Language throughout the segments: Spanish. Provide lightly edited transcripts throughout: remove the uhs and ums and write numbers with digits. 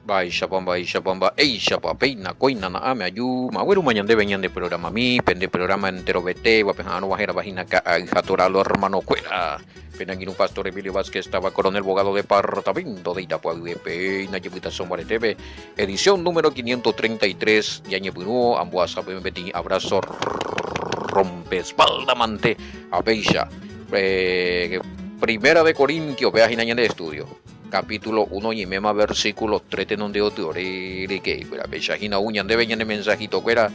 Baisha pamba, eisha papeina, coina na ame ayu, maweru mañande venían de programa mi, pende programa entero vete, guapejano bajera vagina ka jatoralo hermano cuera. Penanguino Pastor Emilio Vázquez estaba coronel bogado departamento de Itapuaguepe, Nayibita Sombare TV, edición número 533, Yañebuno, Amboasa Beti, abrazo rompespalda mante, abeisha. Primera de Corintio, página de estudio. Capítulo 1 y mema versículo 3 en donde otro que la pechajina uñan de veñan de mensajito fuera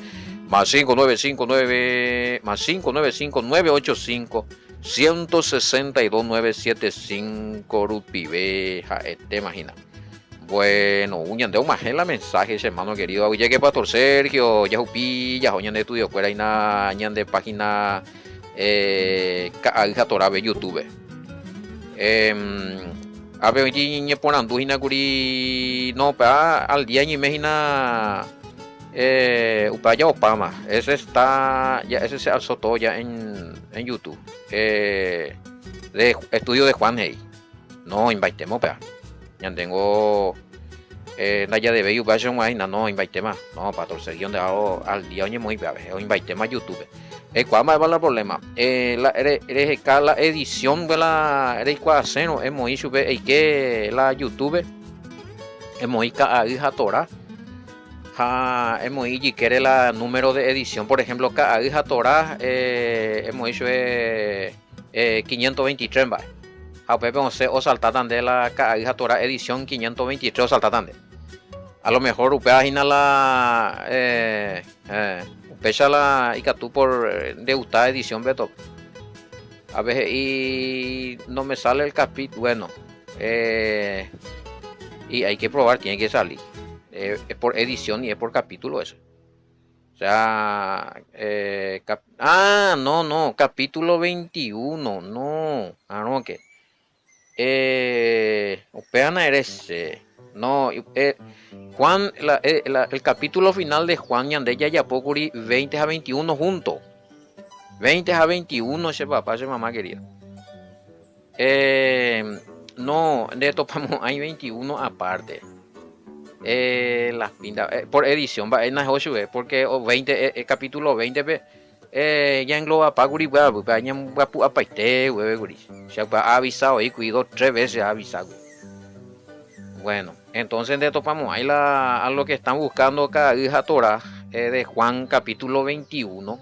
más 5959 más 595985 162 975 rupibe te imaginas. Bueno, uñan de un majela mensajes, hermano querido. Llegué Pastor Sergio, ya upi, ya oñan de estudio fuera y na añan de página Torabe YouTube. A ver, hoy por Andujina Guri, no, para al día y imagina Upaya Opama, ese está, ya ese se azotó ya en YouTube, de estudio de Juan Hey, no invitemos, para, ya tengo, Naya de Bello Vaya Guayna, no invitemos, no, para torcer de al día hoy muy breve, o invitemos a YouTube. ¿Cuál va el problema? La edición de la ecuación hemos hecho que la YouTube hemos hecho a Torah hemos hecho que el número de edición, por ejemplo, a Torah hemos hecho 523 a Pepe o saltatan de la Torah edición 523 o saltatan a lo mejor upea la pecha la Icatú por degustar edición Beto. A veces y no me sale el capítulo. Bueno, y hay que probar, tiene que salir. Es por edición y es por capítulo eso. O sea, no, capítulo 21, no. No, que. Upean eres. No, Juan, el capítulo final de Juan Yandella Yapocuri 20 a 21 juntos. 20 a 21 ese papá, ese mamá querida. No, de topamos hay 21 aparte. Las pintas, por edición, va en las 8, porque 20, el capítulo 20, ya engloba Paguri, ya apaiste, se ha avisado ahí, cuidó 3 veces, ha avisado. Bueno, entonces de topamos ahí a lo que están buscando acá, hija Torah, de Juan capítulo 21,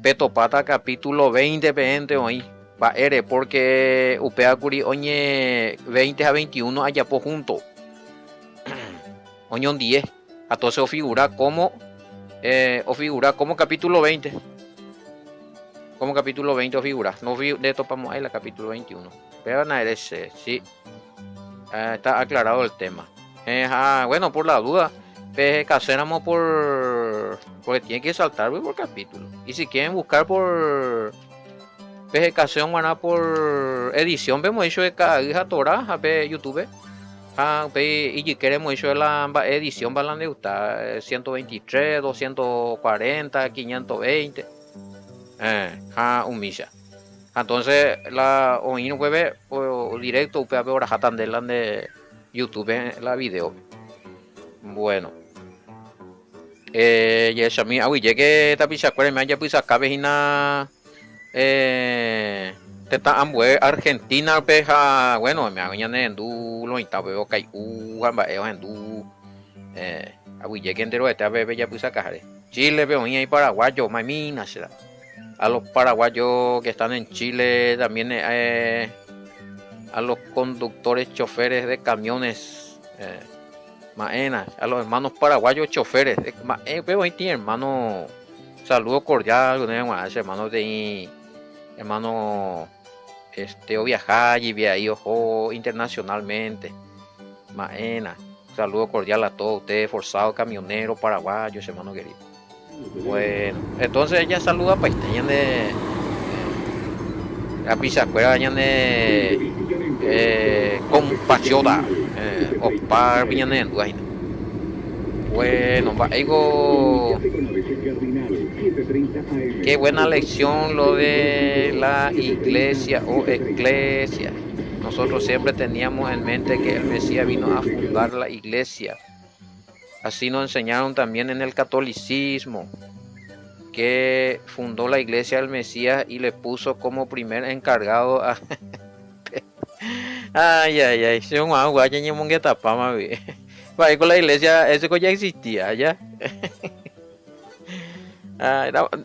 Petopata capítulo 20 hoy, va ere, porque Upea Curi oñe 20 a 21 allá por junto, oñón 10, entonces o figura como capítulo 20, como capítulo 20 o figura, no de topamos ahí la capítulo 21, pero nada, ese, sí. Está aclarado el tema. Bueno, por la duda, caséramos porque tiene que saltar por capítulo. Y si quieren buscar por PGCación, por edición, vemos hecho de cada hija Torah, a YouTube. Y si queremos hecho de la edición, van a gustar 123, 240, 520. Un misa. Entonces, la oír web o directo, usted ahora jatan de YouTube la video. Bueno. Ya Shami, llegué tapicha me ya pues acá vejina teta ambue Argentina peja, bueno, me hagan en du lo intaba veo que gamba en du llegué entero esta bebé ya pues acá Chile veo y paraguayo, mamina será. A los paraguayos que están en Chile, también a los conductores, choferes de camiones, maena, a los hermanos paraguayos choferes, pero ahí tiene hermano, saludo cordial, hermano de hermano, o viajar y viajar internacionalmente, maena, saludo cordial a todos ustedes, forzados camioneros paraguayos, hermano querido. Bueno, entonces ella saluda para de la pizza cuera de compatriota o par viñane bueno, digo qué buena lección lo de la iglesia o eclesia. Nosotros siempre teníamos en mente que el Mesías vino a fundar la iglesia Así nos enseñaron también en el catolicismo, que fundó la iglesia del Mesías y le puso como primer encargado a... Ay, ay, ay, si un agua ya ni mongueta pama, vaya con la iglesia, eso ya existía, ya.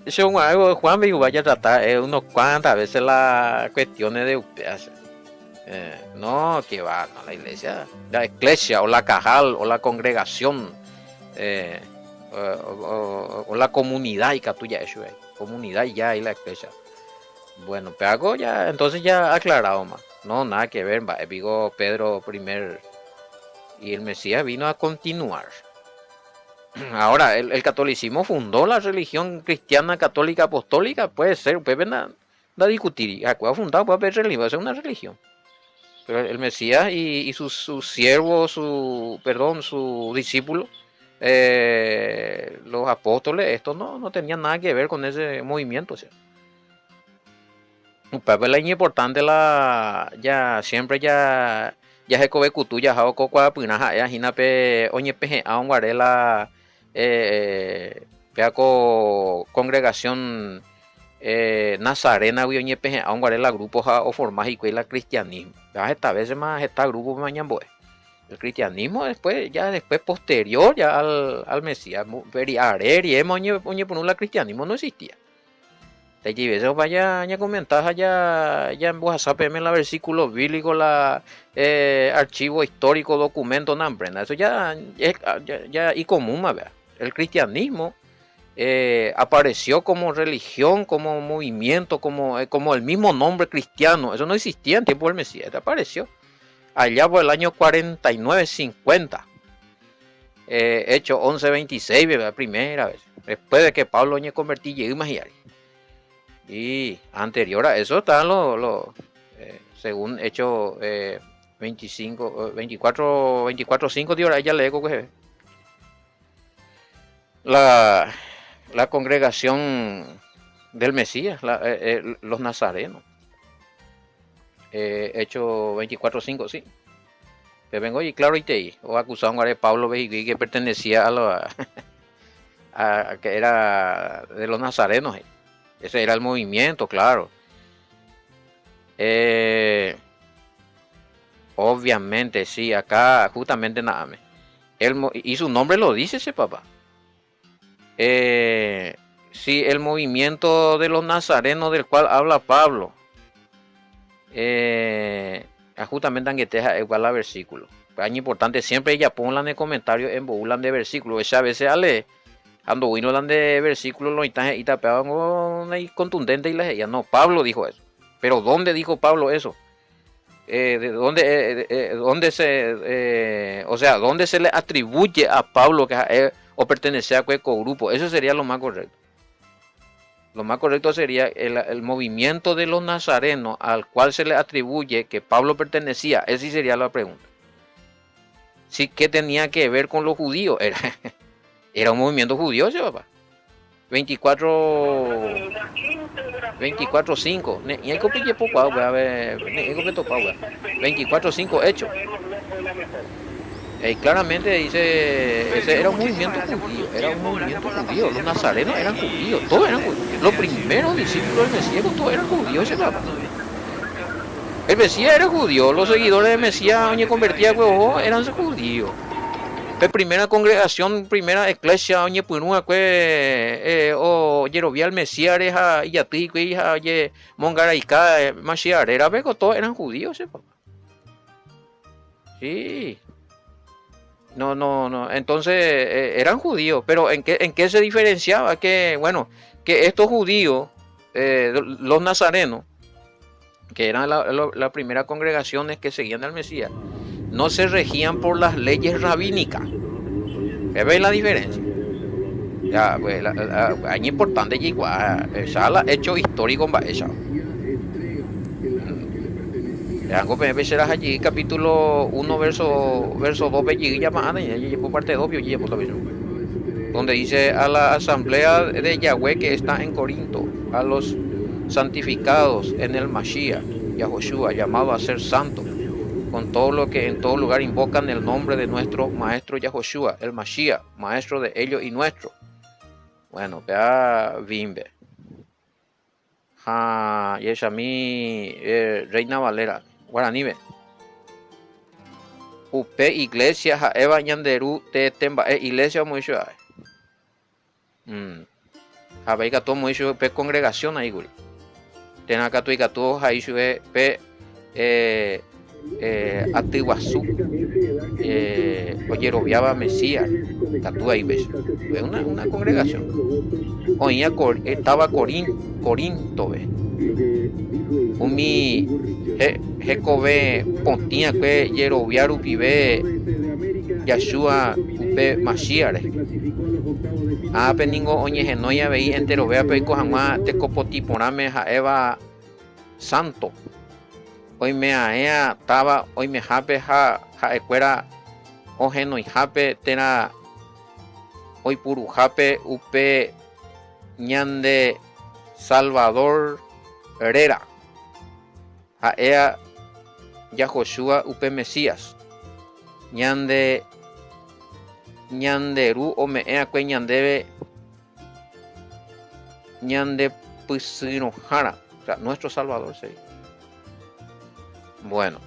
Si un algo, Juan me vaya a tratar unos cuantas veces las cuestiones de ustedes. No, que va, no, la iglesia o la cajal o la congregación eh, o la comunidad y que tú ya eso, comunidad ya y la iglesia. Bueno, pero ya, entonces ya aclarado más. No, nada que ver, va. Digo Pedro primer y el Mesías vino a continuar. Ahora, el catolicismo fundó la religión cristiana católica apostólica, puede ser, puede a discutir. ¿Cuál ha fundado? Puede haber religión, es una religión. Pero el Mesías y su siervo, su discípulo, los apóstoles, estos no tenían nada que ver con ese movimiento. O sea. Pues la importante ya siempre ya se cobe cutu ya jao cocoa pinaja ya hina pe oñe peje a un guarela peaco congregación nazarena vi oñe peje a un guarela grupo ja o formas y la cristianismo ya esta vez más está grupo mañana el cristianismo después posterior ya al Mesías y oñe por un cristianismo no existía. Te lleves vaya a comentar ya en WhatsApp en la versículo bíblico la archivo histórico documento nambrena eso ya y común ¿verdad? El cristianismo apareció como religión como movimiento como el mismo nombre cristiano eso no existía en tiempo del Mesías apareció allá por el año 49-50 hecho 11-26 ¿verdad? Primera vez después de que Pablo se convertía en imaginar. Y anterior a eso estaban según hecho 24-5 de hora ya le digo que la congregación del Mesías, los nazarenos. Hecho 24-5, sí. Te vengo y claro y te o acusaron a Pablo que pertenecía a que era de los nazarenos. Ese era el movimiento, claro. Obviamente, sí, acá justamente nada. Y su nombre lo dice ese papá. Sí, el movimiento de los nazarenos del cual habla Pablo. Justamente angueteja igual a versículo. Es importante, siempre ella ponla en el comentario en bobulan de versículo. Esa vez se ale. Ando vino de versículos lo y tapeaban contundente y les no, Pablo dijo eso. Pero ¿dónde dijo Pablo eso? ¿De dónde se le atribuye a Pablo que o pertenece a cualquier grupo? Eso sería lo más correcto. Lo más correcto sería el movimiento de los nazarenos al cual se le atribuye que Pablo pertenecía. Esa sí sería la pregunta. Sí, ¿qué tenía que ver con los judíos? Era un movimiento judío, ¿sí, papá? 24-5. Y hay que pillar poco agua, a ver. Hay que topar agua. 24-5 hecho. Claramente dice, ese era un movimiento judío. Era un movimiento judío. Los nazarenos eran judíos. Todos eran judíos. Los primeros discípulos del Mesías, todos eran judíos, ¿sí, papá? El Mesías era judío. Los seguidores del Mesías, donde convertía huevos, eran judíos. La primera congregación, primera iglesia, oye, punua, o Yerobial Mesías, y Yati, y Mongaraika, Mashiach, era beco, todos eran judíos, ¿sí, papá? Sí. No. Entonces, eran judíos, pero ¿en qué se diferenciaba? Que, bueno, que estos judíos, los nazarenos, que eran las primeras congregaciones que seguían al Mesías, no se regían por las leyes rabínicas. ¿Veis la diferencia? Ya, pues, es importante que ya la hecho histórico en Baeza. Veango serás allí, capítulo 1, verso 2, por parte 2, donde dice a la asamblea de Yahweh que está en Corinto, a los santificados en el Mashiach, Yahoshua, llamado a ser santo. con todo lo que en todo lugar invocan el nombre de nuestro maestro Yahoshua, el Mashiach, maestro de ellos y nuestro. Bueno, vea Bimbe. Ha, Yeshami, Reina Valera, Guaranibe. Upe iglesia, ha Eva Ñanderu, te temba, iglesia mucho. Ha veiga todo mucho, pe congregación ahí, guri. Tenaka tu igatu, ha isu, pe, Atiguazú, Oyeroviaba Mesías, Catúa y Beso. Es una congregación. Oía estaba Corinto, ve. Umi Jecove Pontia que Yeroviaru pibe Yashua upe Mashiach. A peningo oñe genoya veí entero vea pe cojama te copotiporame ja Eva Santo. Hoy me aea taba hoy me jape ja ecuera ojeno y jape tena hoy puru jape upe ñande Salvador Herrera jaea Yahoshua upe Mesías ñande ñanderu o me ea cue ñandebe ñande pusino jara, o sea, nuestro Salvador, sí. Bueno,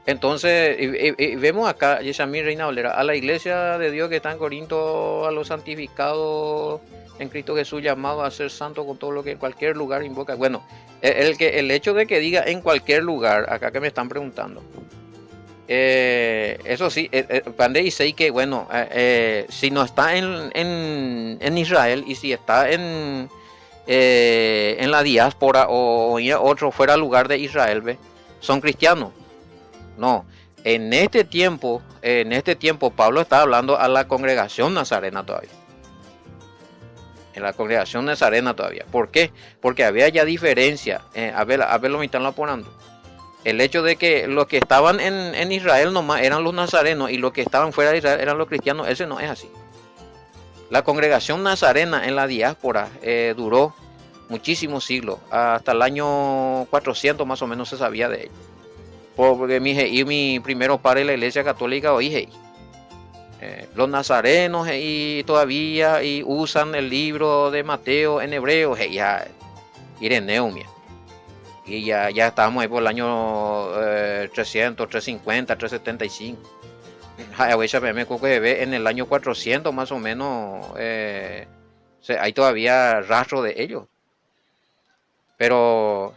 entonces y vemos acá, Yeshamir Reina Valera, a la iglesia de Dios que está en Corinto, a los santificados en Cristo Jesús, llamados a ser santos con todo lo que en cualquier lugar invoca. Bueno, el hecho de que diga en cualquier lugar, acá que me están preguntando, eso sí, Pande dice que bueno, si no está en Israel y si está en la diáspora o en otro fuera lugar de Israel, ¿ve? Son cristianos. No, en este tiempo Pablo está hablando a la congregación nazarena todavía. En la congregación nazarena todavía. ¿Por qué? Porque había ya diferencia. A ver lo me están aporando. El hecho de que los que estaban en Israel nomás eran los nazarenos y los que estaban fuera de Israel eran los cristianos, ese no es así. La congregación nazarena en la diáspora duró muchísimos siglos, hasta el año 400 más o menos se sabía de ello. Porque mi primero padre de la iglesia católica hoy los nazarenos y todavía y usan el libro de Mateo en hebreo, ya Ireneo, y ya estábamos ahí por el año 300, 350, 375. En el año 400 más o menos hay todavía rastro de ellos. Pero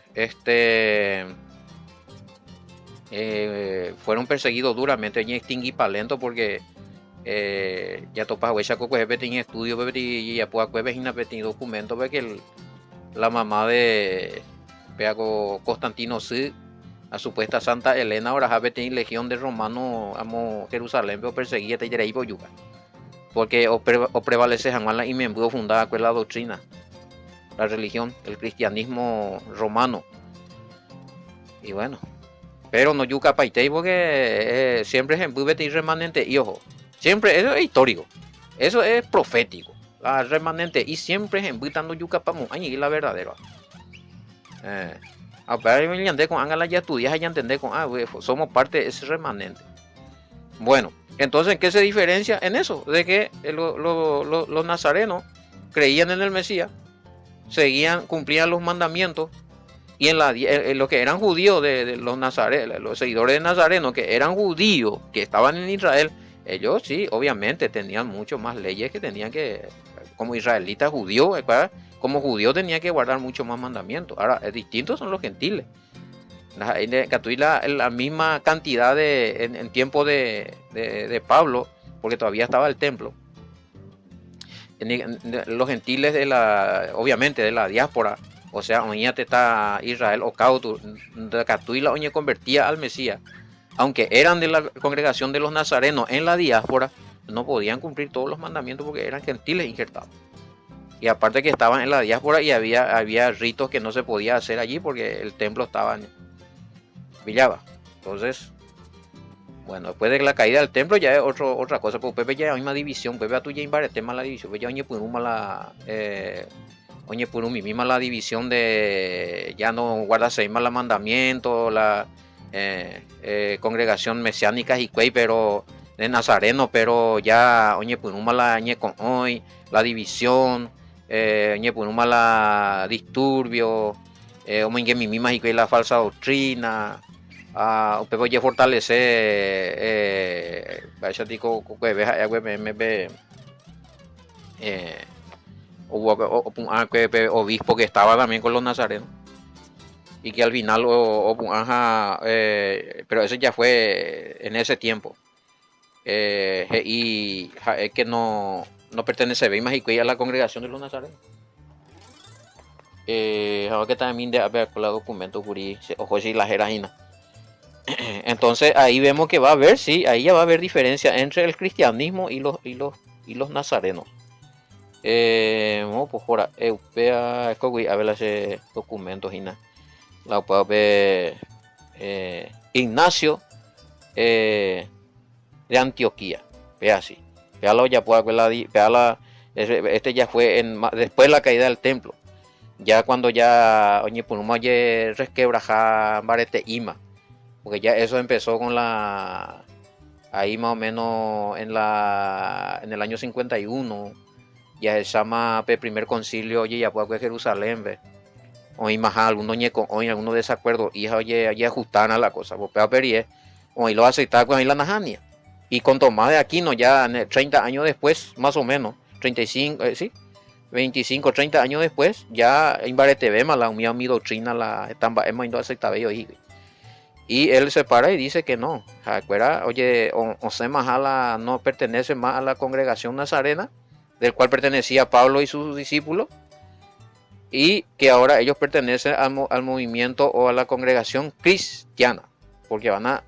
fueron perseguidos duramente en extingui palento porque ya topas huecha coco tenía estudio y ya puede haber documento porque la mamá de Constantino C, a supuesta Santa Elena, ahora habe tenido legión de romanos amo Jerusalén, pero perseguía te diré yuca. Porque o prevalece jamás y me pudo fundada con la doctrina, la religión, el cristianismo romano. Y bueno, pero no yuca paitei porque siempre es en remanente y ojo, siempre eso es histórico, eso es profético, la remanente y siempre es en yuca pamu, ahí la verdadera. Con Ángela ya estudias ya entender con somos parte de ese remanente. Bueno, entonces ¿en qué se diferencia? En eso, de que los nazarenos creían en el Mesías, cumplían los mandamientos, y en los que eran judíos de los nazarenos, los seguidores de Nazareno, que eran judíos, que estaban en Israel, ellos sí, obviamente tenían mucho más leyes que tenían que, como israelitas judíos, ¿verdad? Como judíos tenía que guardar mucho más mandamientos. Ahora, distintos son los gentiles. La misma cantidad en tiempo de Pablo, porque todavía estaba el templo. Los gentiles obviamente de la diáspora, o sea, oñate está Israel o Cautu, de Catuila oñe convertía al Mesías, aunque eran de la congregación de los nazarenos en la diáspora, no podían cumplir todos los mandamientos porque eran gentiles injertados. Y aparte que estaban en la diáspora y había ritos que no se podía hacer allí porque el templo estaba en Villaba. Entonces, bueno, después de la caída del templo ya es otra cosa, porque Pepe ya hay una división, Pepe a tu ya invade tema la división, Pepe ya oñe pues la oye, por un misma la división de ya no guarda seis más los mandamientos, la congregación mesiánica y cuey, pero de Nazareno, pero ya, oye, por un la ñe con hoy, la división, oye, por un la disturbio, oye, que mi misma y la falsa doctrina. Pero ya fortalecer, vaya tico, que veja, me hubo obispo que estaba también con los nazarenos y que al final pero eso ya fue en ese tiempo y es que no pertenece más y a la congregación de los nazarenos ahora que también de haber con la documento jurí ojo si la jerajina. Entonces ahí vemos que va a haber, sí, ahí ya va a haber diferencia entre el cristianismo y los nazarenos. No, pues ahora, europea, a ver ese documentos y nada. La puedo ver Ignacio de Antioquía. Ve así. Véalo ya puedo ver este ya fue después de la caída del templo. Ya cuando ya oye por un ayer resquebraja barete ima. Porque ya eso empezó con ahí más o menos en el año 51 ya se llama el primer concilio oye ya puede Jerusalén ve hoy más algunos ñeco hoy algunos desacuerdos y oye ajustan a la cosa porque perie hoy lo aceptar con la najania y con Tomás de Aquino ya 30 años después más o menos 35 sí 25 30 años después ya invarete ve más la mi doctrina la están hemos ido a aceptar y él se para y dice que no, oye, José Majala no pertenece más a la congregación nazarena, del cual pertenecía Pablo y sus discípulos, y que ahora ellos pertenecen al movimiento o a la congregación cristiana, porque van a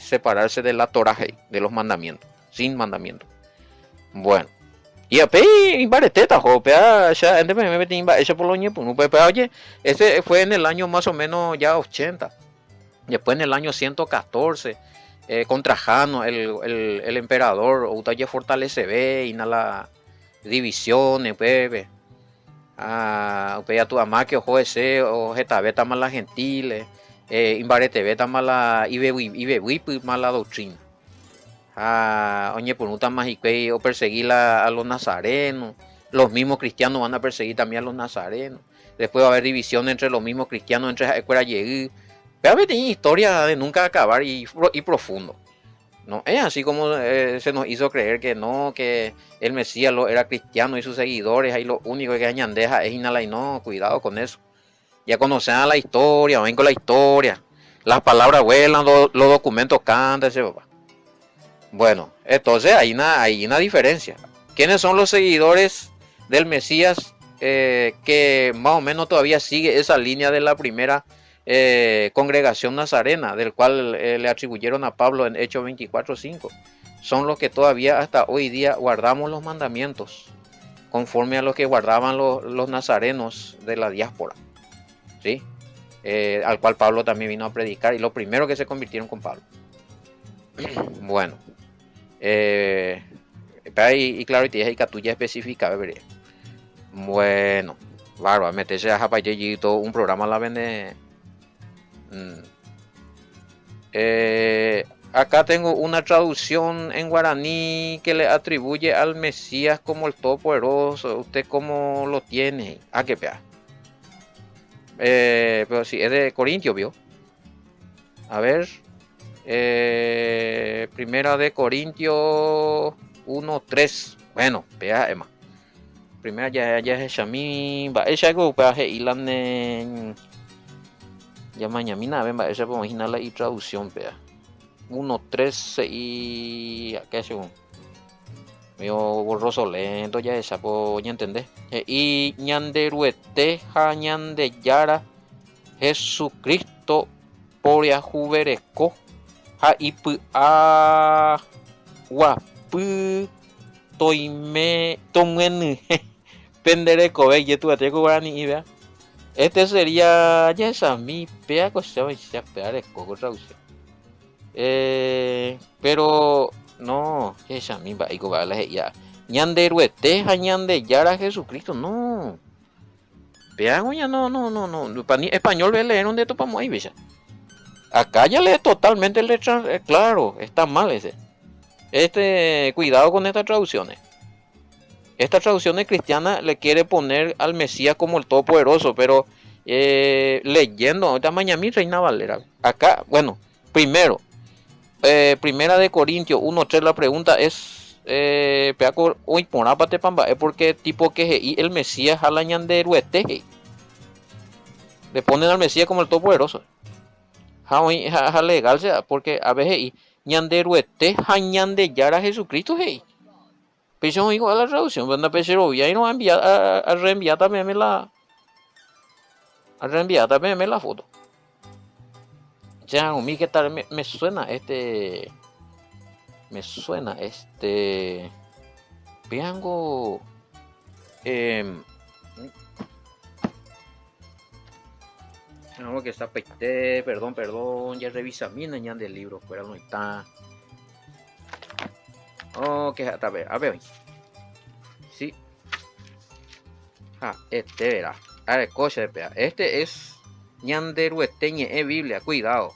separarse de la Torah, de los mandamientos, sin mandamientos. Bueno, y a bareteta, ya ese por oye, ese fue en el año más o menos ya 80. Después en el año 114, contra Jano, el emperador, Utaye fortalece y la divisiones, pues, tu ama que ojo ese, o Getabeta más la gentiles, Imbarete beta más la Ibewi más la doctrina. Oye, por un más y o perseguir a los nazarenos, los mismos cristianos van a perseguir también a los nazarenos. Después va a haber división entre los mismos cristianos, entre escuela llegué. Pero tiene historia de nunca acabar y profundo. No es así como se nos hizo creer que no, que el Mesías era cristiano y sus seguidores, ahí lo único que añandeja es inhala y no, cuidado con eso. Ya conocen la historia, ven con la historia. Las palabras vuelan, los documentos cantan, ese papá. Bueno, entonces hay una diferencia. ¿Quiénes son los seguidores del Mesías que más o menos todavía sigue esa línea de la primera congregación nazarena, del cual le atribuyeron a Pablo en Hechos 24:5? Son los que todavía hasta hoy día guardamos los mandamientos, conforme a los que guardaban los nazarenos de la diáspora, ¿sí? Al cual Pablo también vino a predicar, y los primeros que se convirtieron con Pablo. Bueno, y claro, y tienes que tuya específica, veré. Bueno, bárbaro, meterse a Japayellito, un programa la vende. Acá tengo una traducción en guaraní que le atribuye al Mesías como el Todopoderoso. ¿Usted cómo lo tiene? Qué pea. Pero si es de Corintios, ¿vio? A ver. Primera de Corintios 1:3. Bueno, vea, Emma. Primera ya es Shamim. Va, ella go para Ilan. Ya mañana, ven, va, esa podemos imaginar la traducción, vea. 1:13 y. ¿Qué es eso? Medio borroso, lento, ya esa, pues, ya entendés. Y ñanderuete, ja ñandeyara, Jesucristo, poria jubereco. Ha ipu a guapu toime tomenu pendereco ve y tu ateco guarani y vea. Este sería ya esa mi pea cosa y se pegar de coco traducción. Pero no, esa mi va y va la ya. Ñanderuete, ñande yara Jesucristo, no. Vean, ya no. Para español ve leer donde topamos ahí, ¿ves? Acá ya lee totalmente el claro, está mal ese. Cuidado con estas traducciones. Esta traducción cristiana le quiere poner al Mesías como el Todopoderoso, pero leyendo, ahorita Mañamí Reina Valera. Acá, bueno, primero, primera de Corintios 1:3, la pregunta es, peaco o imporápate pamba, es porque tipo que el Mesías jalañan de rueteje. Le ponen al Mesías como el Todopoderoso. Ja legal sea, porque a veces ñanderuete jañande yara a Jesucristo, hey. Pero igual la traducción, cuando pero y ahí no a reenviar también la foto. Ya, a mí que tal me suena Veango no, que está peite, perdón, ya revisa mi ñan del libro, fuera no está. Ok, a ver. Sí. Verá. A ver, cosa de pea. Este es ñanderueteñe, Biblia, cuidado.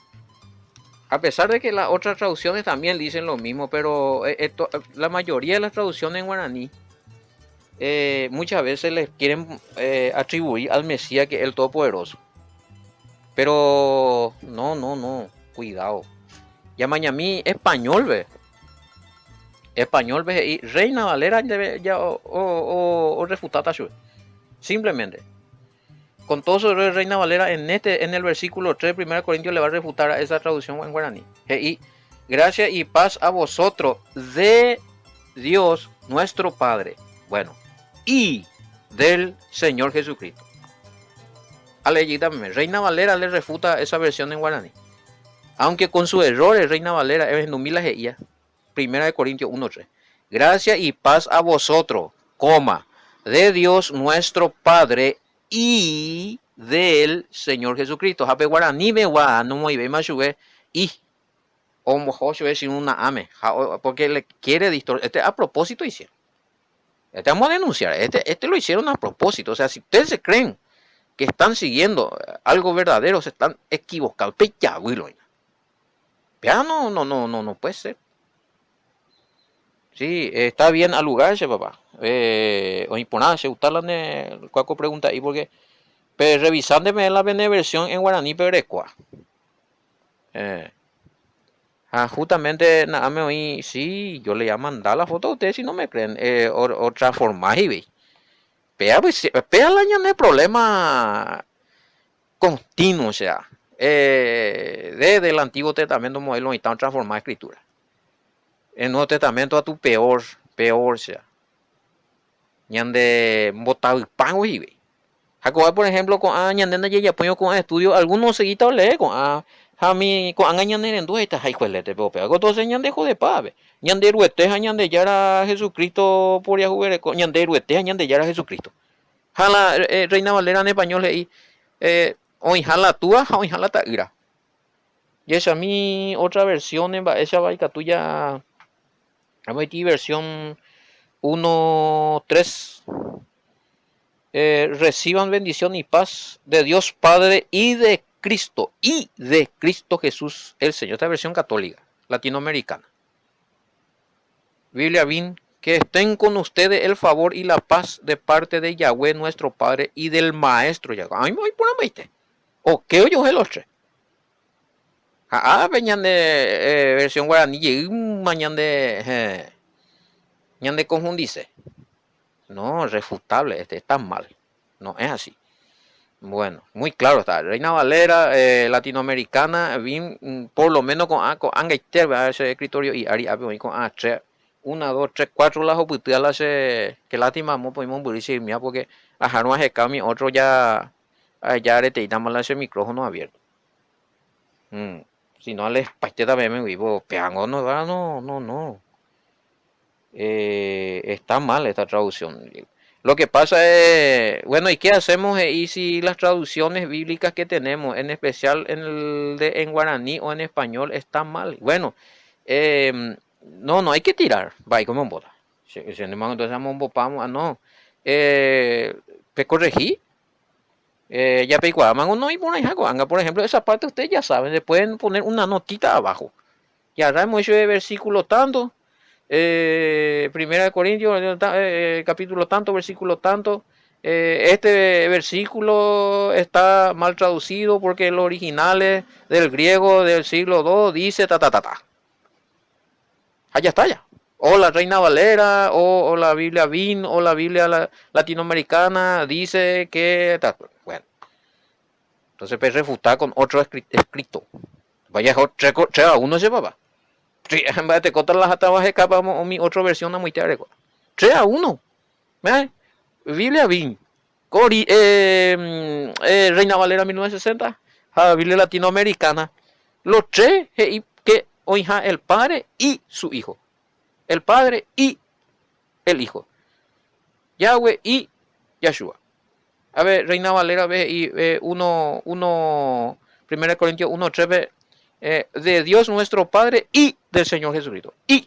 A pesar de que las otras traducciones también dicen lo mismo, pero la mayoría de las traducciones en guaraní muchas veces les quieren atribuir al Mesías que es el Todopoderoso. Pero no, cuidado. Ya mañana español, ve. Español, ve, y Reina Valera ya o refutata yo. Simplemente. Con todo sobre Reina Valera, en el versículo 3 de 1 Corintios le va a refutar a esa traducción en guaraní. Y gracia y paz a vosotros de Dios nuestro Padre. Bueno, y del Señor Jesucristo. Reina Valera le refuta esa versión en guaraní. Aunque con sus errores, Reina Valera es numila geía. 1 Corintios 1:3. Gracia y paz a vosotros, de Dios nuestro Padre y del Señor Jesucristo. Jape guaraní me gua no muy bien más y ojo sin una ame, porque le quiere distorsionar. A propósito hicieron. Vamos a denunciar. Lo hicieron a propósito. O sea, si ustedes se creen que están siguiendo algo verdadero, se están equivocados. Ya no puede ser. Sí, está bien al lugar, papá. O imponer, se gusta la cuaco pregunta ahí porque revisándome la versión en guaraní perecua. Justamente nada me oí, sí, yo le voy a mandar la foto a ustedes si no me creen, o transformar y ve. Pea la no es problema continuo, o sea, desde el Antiguo Testamento modelo y están transformar escritura. En el Nuevo Testamento a tu peor, o sea. Ñande botar y ve. Jacob, por ejemplo, con ñande ya apoyo con estudio, algunos seguidos lee con Jami con ñande en dueta, hay cuelete, pero pego todo ñande de pave. Ñande ruete, ñande ya a Jesucristo por ya jugar, ñande ruete, ñande ya a Jesucristo. Jala Reina Valera en español leí, hoy jala tua, hoy jala ta ira. Y esa mi otra versión en esa vaica tuya, a versión 1:3. Reciban bendición y paz de Dios Padre y de Cristo Jesús el Señor. Esta versión católica, latinoamericana. Biblia BIN, que estén con ustedes el favor y la paz de parte de Yahweh nuestro Padre y del Maestro Yahweh. Ay, me voy por amiste. ¿O qué oye el otro? Venían de versión guaraní y mañana de conjundice. No, refutable, está mal. No es así. Bueno, muy claro está. Reina Valera latinoamericana, bien, por lo menos con Angaiter, ese escritorio y Ari con A3, 1, 2, 3, 4 las oputeadas, que lástima, no podemos morirse mía porque a no hace cambio, otro ya le teitamos ese micrófono abierto. Si no les paste también me vivo, peango no. Está mal esta traducción. Lo que pasa es, bueno, ¿y qué hacemos y si las traducciones bíblicas que tenemos, en especial en guaraní o en español, están mal? Bueno, no hay que tirar, va como un bota. Si entonces vamos no. Te corregí, Ya pecuaman no y por ahí anga, por ejemplo, esa parte ustedes ya saben, le pueden poner una notita abajo. Ya hemos hecho de versículo tanto, Primera de Corintios, capítulo tanto, versículo tanto. Este versículo está mal traducido porque el original es del griego del siglo II dice ta ta ta ta. Allá está ya. O la Reina Valera, o la Biblia VIN, o la Biblia latinoamericana dice que... Bueno, entonces puedes refutar con otro escrito. Vaya, tres a uno llevaba. Te contan las atabas de capa o mi otra versión a muy tarde. 3 a 1. Biblia VIN. Reina Valera 1960. Biblia latinoamericana. Los tres que oija el padre y su hijo. El padre y el hijo. Yahweh y Yahshua. A ver, Reina Valera ve y 1 Corintios 1, 3, de Dios nuestro Padre y del Señor Jesucristo. Y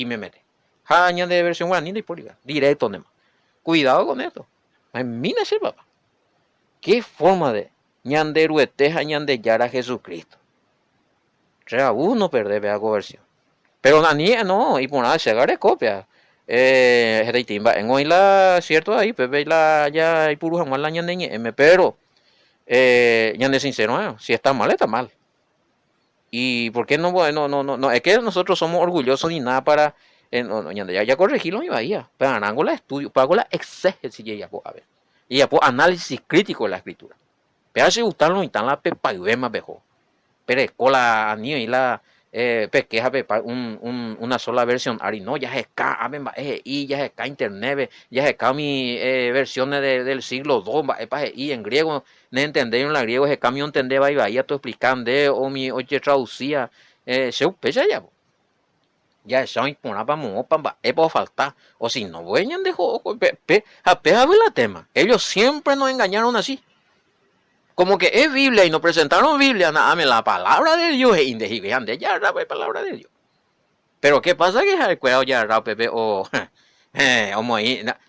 me mete. Jaña de versión guaraní y política. Directo, nema. Cuidado con esto. Mira ese papá. ¿Qué forma de ñanderueteja ñandeyara a Jesucristo? Rea uno perder vea versión. Pero la niña no, y por nada se agarre copia. En hoy la cierto ahí, pepe la ya y puro jamás la ñandeñe, pero ñande sincero, si está mal, está mal. ¿Y por qué no? Bueno, no, es que nosotros somos orgullosos ni nada para. Ya corregí lo mi bahía. Pero hago la estudio, pago la exégesis y ya puedo ver. Y ya puedo análisis crítico de la escritura. Pero si gustan y tan la pepa y ve más mejor. Pero cola a niño y la pequeja pepa una sola versión. Ari no, ya es acá, y ya es acá internet, ya es acá mi versiones del siglo II, y en griego. No entender en la griego ese cambio entender va y va ya tú explicando o mi oye traducía se upecha ya ya eso impone para mo para faltar o si no vuelven de juego apeja la tema ellos siempre nos engañaron así como que es Biblia y nos presentaron Biblia nada la palabra de Dios es indejigante ya la palabra de Dios pero qué pasa que el cuidado ya Pepe o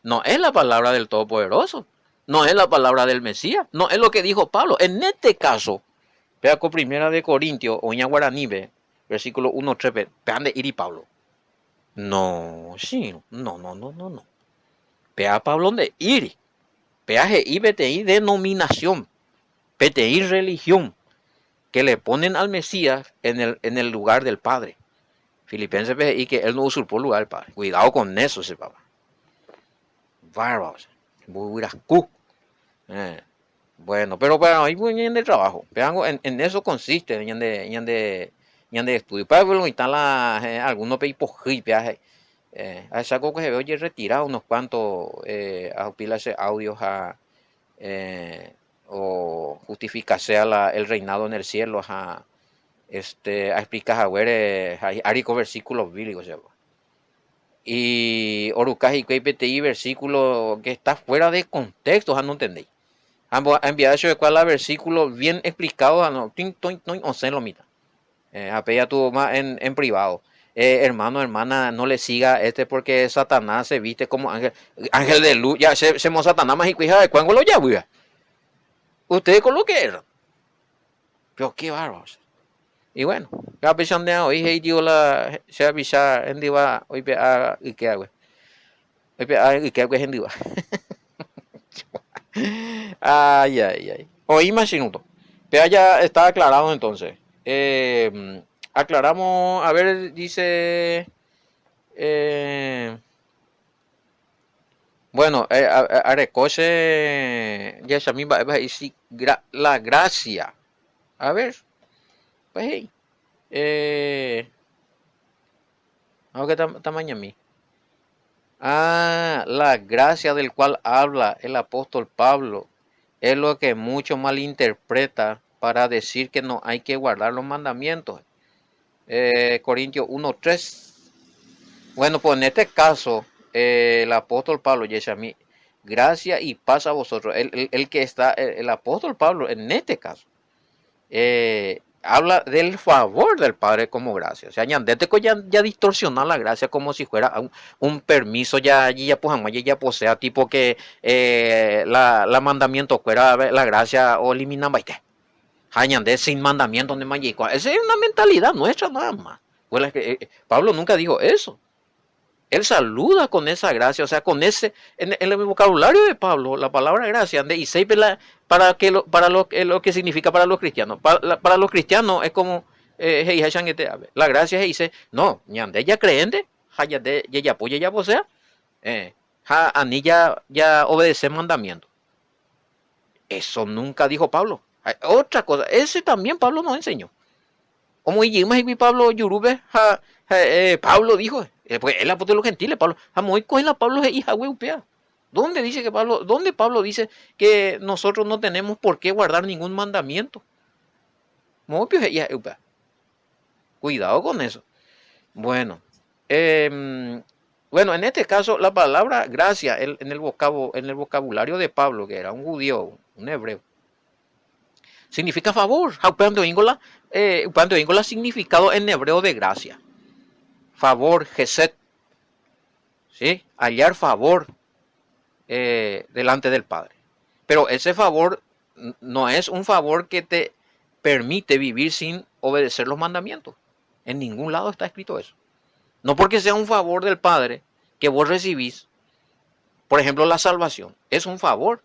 no es la palabra del Todopoderoso. No es la palabra del Mesías, no es lo que dijo Pablo. En este caso, vea con primera de Corintios, o en Guaraní, versículo 1, 3, vean de ir y Pablo. No, sí, no. Vea Pablo de ir. Vea y PTI denominación, PTI religión, que le ponen al Mesías en el lugar del Padre. Filipenses y que él no usurpó el lugar del Padre. Cuidado con eso, ese papá. Bárbaros. Bueno, pero para ahí vienen de trabajo. Vean, en eso consiste, de estudio. Para ver, están algunos peipos viajes. A esa cosa que veo ya retirado unos cuantos a pilas audios o justificarse el reinado en el cielo a explicar a ver arico versículos bíblicos. Y Orucaj y PTI versículo que está fuera de contexto, no entendéis. Ambos enviado eso de cuál versículo bien explicado, no, lo mitad. Apella tuvo más en privado. Hermano, hermana, no le siga porque Satanás se viste como ángel de luz. Ya se Satanás más y cuija de cuándo lo ya, buya. Ustedes con lo que era. Pero qué bárbaros. Y bueno, ya pensando hoy hey dio la se avisa en diva hoy pe a y qué hago. Hoy pe a y qué hago en diva. Ay. Oí más minuto. Pero ya está aclarado entonces. Aclaramos, a ver, dice... bueno, Arecoche, ya se va a decir la gracia. A ver, pues hey. ¿Qué tamaño a mí? La gracia del cual habla el apóstol Pablo es lo que mucho malinterpreta para decir que no hay que guardar los mandamientos. Corintios 1:3. Bueno, pues en este caso, el apóstol Pablo, Yeshamí, gracia y paz a vosotros. El que está, el apóstol Pablo, en este caso, habla del favor del Padre como gracia. O sea, ñandete ya distorsiona la gracia como si fuera un permiso ya pues ya posea tipo que la mandamiento fuera la gracia o eliminan baite. Ñandé sin mandamiento de mayico. Esa es una mentalidad nuestra nada más. Pues Pablo nunca dijo eso. Él saluda con esa gracia, o sea, con ese, en el vocabulario de Pablo, la palabra gracia, y para que lo que significa para los cristianos. Para los cristianos es como, la gracia dice, no, ñande ya creende, ya apoya, ya posea, ani ya obedece mandamiento. Eso nunca dijo Pablo. Otra cosa, ese también Pablo nos enseñó. Como dijimos y Pablo Yurube, Pablo dijo, pues él apóstol de los gentiles, Pablo, muy coge Pablo es hija upea. ¿Dónde dice que Pablo, dónde Pablo dice que nosotros no tenemos por qué guardar ningún mandamiento? Cuidado con eso. Bueno, bueno, en este caso la palabra gracia en el vocabulario de Pablo, que era un judío, un hebreo, significa favor. Significado en hebreo de gracia. Favor, Geset, ¿sí? Hallar favor delante del Padre. Pero ese favor no es un favor que te permite vivir sin obedecer los mandamientos. En ningún lado está escrito eso. No porque sea un favor del Padre que vos recibís, por ejemplo, la salvación. Es un favor,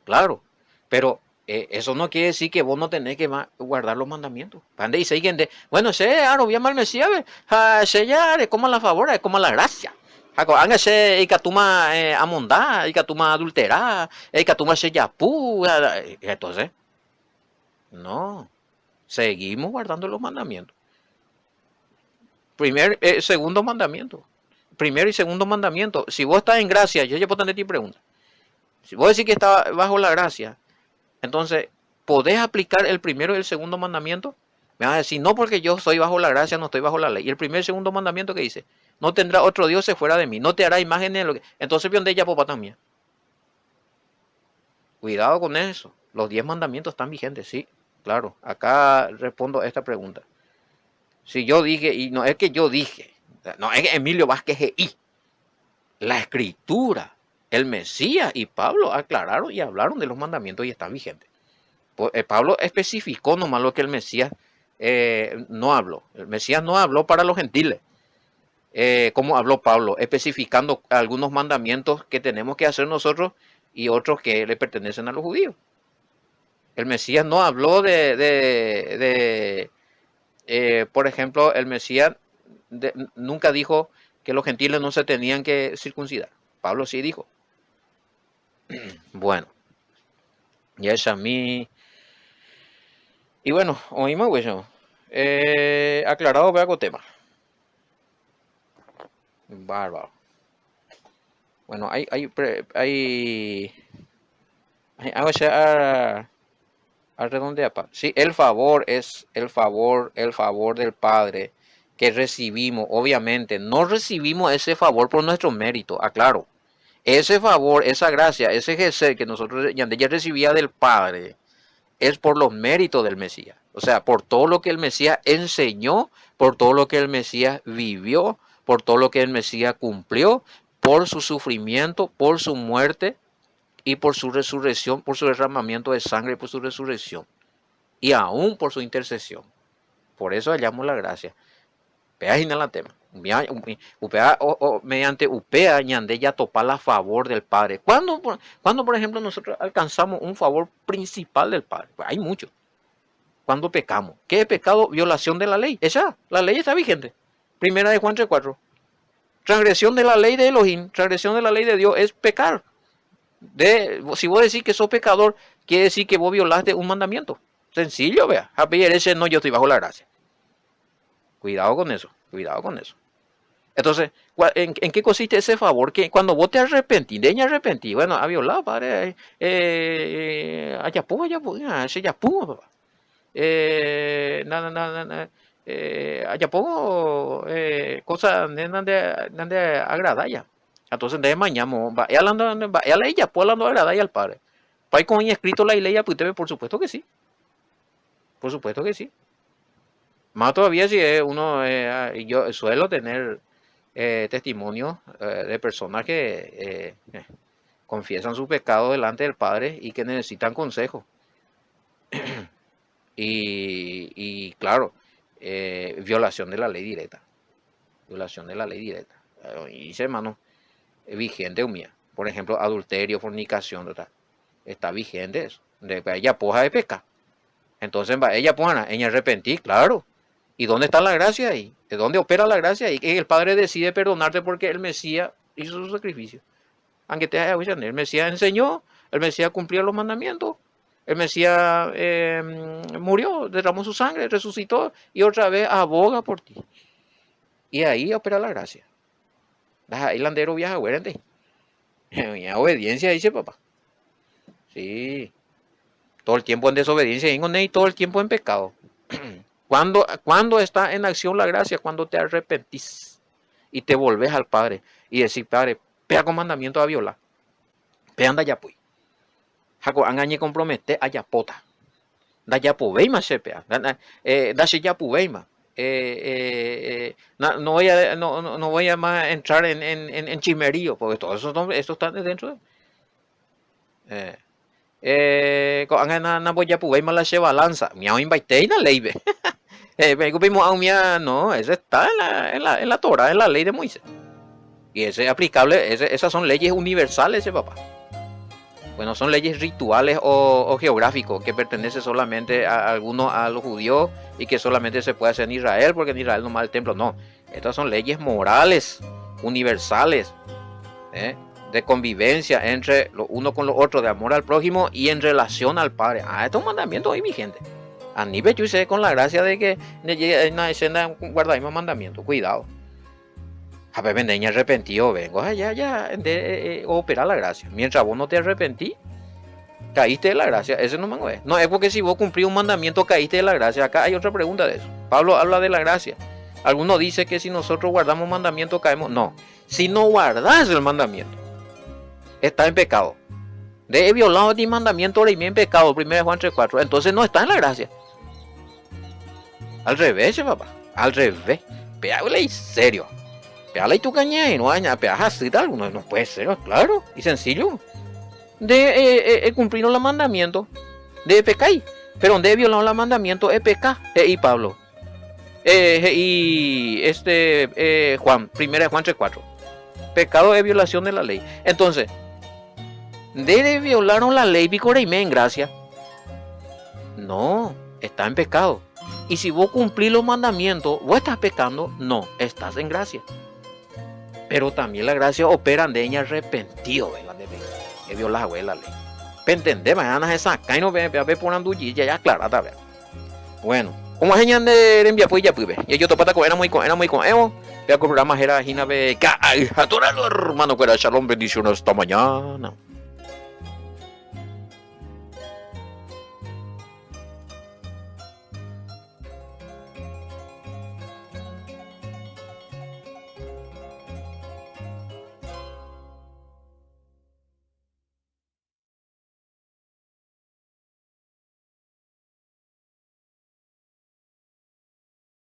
claro, pero eso no quiere decir que vos no tenés que guardar los mandamientos. Bueno, ese bien mal Mesías, ya es como la favor, es como la gracia. Hágase Icatuma amondá, Icatuma adulterá, Icatuma seyapú. Entonces, no, seguimos guardando los mandamientos. Segundo mandamiento. Primero y segundo mandamiento. Si vos estás en gracia, yo ya puedo tener ti pregunta. Si vos decís que está bajo la gracia, entonces, ¿podés aplicar el primero y el segundo mandamiento? Me vas a decir, no, porque yo estoy bajo la gracia, no estoy bajo la ley. Y el primer y segundo mandamiento que dice, no tendrá otro Dios fuera de mí, no te hará imágenes de lo que... Entonces, ¿dónde ella papá también? Cuidado con eso. Los 10 mandamientos están vigentes, sí. Claro, acá respondo a esta pregunta. Si yo dije, y no es que yo dije, no es que Emilio Vázquez y la escritura, el Mesías y Pablo aclararon y hablaron de los mandamientos y están vigentes. Pablo especificó nomás lo que el Mesías no habló. El Mesías no habló para los gentiles, como habló Pablo, especificando algunos mandamientos que tenemos que hacer nosotros y otros que le pertenecen a los judíos. El Mesías no habló por ejemplo, el Mesías nunca dijo que los gentiles no se tenían que circuncidar. Pablo sí dijo. Bueno, ya es a mí. Y bueno, oímos, güey. Aclarado, vea con tema. Bárbaro. Bueno, algo a redondear. Sí, el favor es el favor del Padre que recibimos. Obviamente, no recibimos ese favor por nuestro mérito, aclaro. Ese favor, esa gracia, ese gesed que nosotros ya recibía del Padre, es por los méritos del Mesías. O sea, por todo lo que el Mesías enseñó, por todo lo que el Mesías vivió, por todo lo que el Mesías cumplió, por su sufrimiento, por su muerte y por su resurrección, por su derramamiento de sangre y por su resurrección. Y aún por su intercesión. Por eso hallamos la gracia. Pea la tema. Mediante upea ñande ya topar a favor del Padre. ¿Cuándo, por ejemplo, nosotros alcanzamos un favor principal del Padre? Pues hay muchos. Cuando pecamos. ¿Qué es pecado? Violación de la ley. La ley está vigente. Primera de Juan 3:4. Transgresión de la ley de Elohim, transgresión de la ley de Dios es pecar. Si vos decís que sos pecador, quiere decir que vos violaste un mandamiento. Sencillo, vea. No, yo estoy bajo la gracia. Cuidado con eso, cuidado con eso. Entonces, ¿en qué consiste ese favor? Que cuando vos te arrepentís, bueno, ha violado, padre, ayapú, ese yapú, papá. Ayapú, cosa, nande agrada ya. Entonces, de mañana, ella puede agradar al padre. ¿Para con escrito la ley, por supuesto que sí. Por supuesto que sí. Más todavía si uno, yo suelo tener testimonios de personas que confiesan su pecado delante del Padre y que necesitan consejo. Y claro, violación de la ley directa. Violación de la ley directa. Y dice, hermano, es vigente un mía. Por ejemplo, adulterio, fornicación, ¿verdad? Está vigente eso. Ella poja de peca. Entonces, ella poja, ella arrepentí, claro. ¿Y dónde está la gracia ahí? ¿De dónde opera la gracia ahí? Que el Padre decide perdonarte porque el Mesías hizo su sacrificio. Aunque te haya oído, el Mesías enseñó, el Mesías cumplió los mandamientos, el Mesías murió, derramó su sangre, resucitó y otra vez aboga por ti. Y ahí opera la gracia. Ahí landero viaja, güerente. Obediencia, dice papá. Sí. Todo el tiempo en desobediencia y todo el tiempo en pecado. Cuando está en acción la gracia, cuando te arrepentís y te volvés al Padre y decís, Padre, pega con mandamiento a violar. Pe anda ya pues. Jaco angañe compromete a yapota. Da ya poveima se pea. Da se ya poveima. No voy a más entrar en chimerío, porque todo eso está dentro de. Na voy a poveima la se balanza. Miao invité na ley. No, eso está en la Torah, en la ley de Moisés. Y ese es aplicable, esas son leyes universales, papá. Bueno, son leyes rituales o geográficos que pertenecen solamente a algunos, a los judíos y que solamente se puede hacer en Israel, porque en Israel nomás el templo. No, estas son leyes morales, universales, de convivencia entre lo uno con lo otro, de amor al prójimo y en relación al Padre. Estos mandamientos hoy vigentes. A nivel yo sé con la gracia de que en la escena guardamos mandamientos, cuidado. A ver, vendeña arrepentido, vengo ya, operar la gracia. Mientras vos no te arrepentís, caíste de la gracia. Ese no me es. No es porque si vos cumplís un mandamiento, caíste de la gracia. Acá hay otra pregunta de eso. Pablo habla de la gracia. Algunos dicen que si nosotros guardamos mandamiento, caemos. No. Si no guardás el mandamiento, está en pecado. De violado el mandamiento, ahora y en pecado. 1 Juan 3:4. Entonces no está en la gracia. Al revés, papá. Al revés. Péale y serio. Péale y tu caña y no hay nada. Péale así tal. No puede ser, claro. Y sencillo. De cumplir los mandamientos. De pecar. Pero donde violar los mandamientos es pecar. Y Pablo. Juan. 1 Juan 3:4. Pecado es violación de la ley. Entonces. ¿De violaron la ley picoreime en gracia? No. Está en pecado. Y si vos cumplís los mandamientos, vos estás pecando, no, estás en gracia. Pero también la gracia opera de ella arrepentido, que viola la ley. Entendés, mañana se saca y no ve por andullí, ya clara, tal vez. Bueno, como es señal de enviar pues ya pude. Y yo topata era muy con Evo. Vea que el programa era Gina Beca. A todos los hermanos, que era shalom, bendiciones hasta mañana.